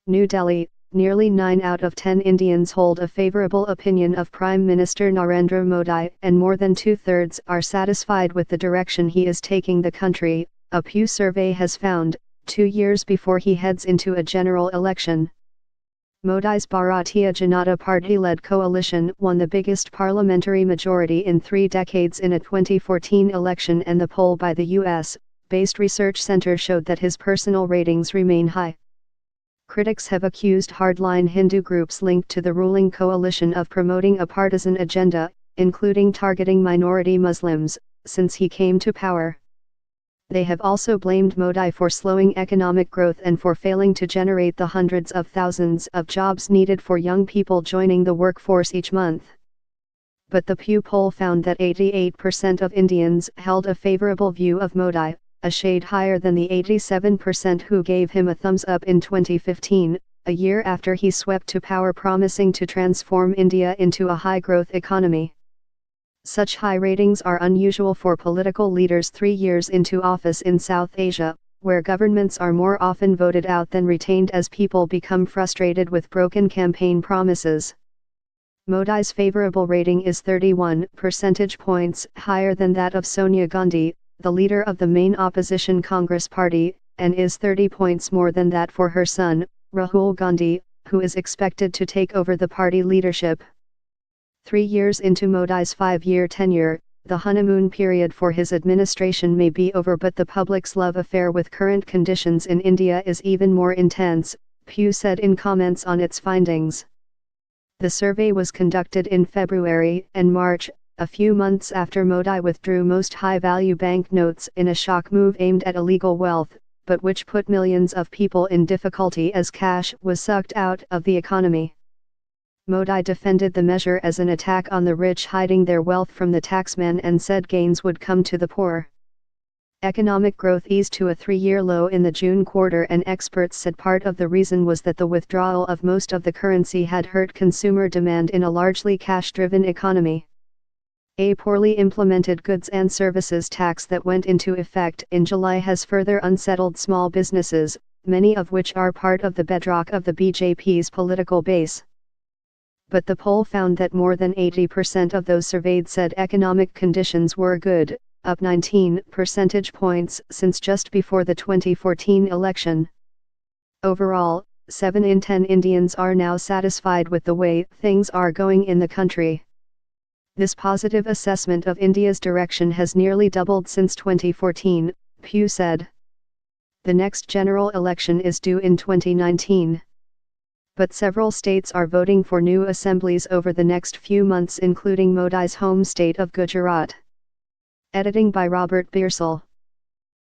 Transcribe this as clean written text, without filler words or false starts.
New Delhi, nearly 9 out of 10 Indians hold a favorable opinion of Prime Minister Narendra Modi, and more than 2/3 are satisfied with the direction he is taking the country, a Pew survey has found, 2 years before he heads into a general election. Modi's Bharatiya Janata Party-led coalition won the biggest parliamentary majority in 3 decades in a 2014 election, and the poll by the US-based research center showed that his personal ratings remain high. Critics have accused hardline Hindu groups linked to the ruling coalition of promoting a partisan agenda, including targeting minority Muslims, since he came to power. They have also blamed Modi for slowing economic growth and for failing to generate the hundreds of thousands of jobs needed for young people joining the workforce each month. But the Pew poll found that 88% of Indians held a favorable view of Modi, a shade higher than the 87% who gave him a thumbs up in 2015, a year after he swept to power promising to transform India into a high-growth economy. Such high ratings are unusual for political leaders 3 years into office in South Asia, where governments are more often voted out than retained as people become frustrated with broken campaign promises. Modi's favorable rating is 31 percentage points higher than that of Sonia Gandhi, the leader of the main opposition Congress Party, and is 30 points more than that for her son, Rahul Gandhi, who is expected to take over the party leadership. 3 years into Modi's 5-year tenure, the honeymoon period for his administration may be over, but the public's love affair with current conditions in India is even more intense, Pew said in comments on its findings. The survey was conducted in February and March, a few months after Modi withdrew most high-value banknotes in a shock move aimed at illegal wealth, but which put millions of people in difficulty as cash was sucked out of the economy. Modi defended the measure as an attack on the rich hiding their wealth from the taxman and said gains would come to the poor. Economic growth eased to a 3-year low in the June quarter, and experts said part of the reason was that the withdrawal of most of the currency had hurt consumer demand in a largely cash-driven economy. A poorly implemented goods and services tax that went into effect in July has further unsettled small businesses, many of which are part of the bedrock of the BJP's political base. But the poll found that more than 80% of those surveyed said economic conditions were good, up 19 percentage points since just before the 2014 election. Overall, 7 in 10 Indians are now satisfied with the way things are going in the country. This positive assessment of India's direction has nearly doubled since 2014, Pew said. The next general election is due in 2019. But several states are voting for new assemblies over the next few months, including Modi's home state of Gujarat. Editing by Robert Beersel.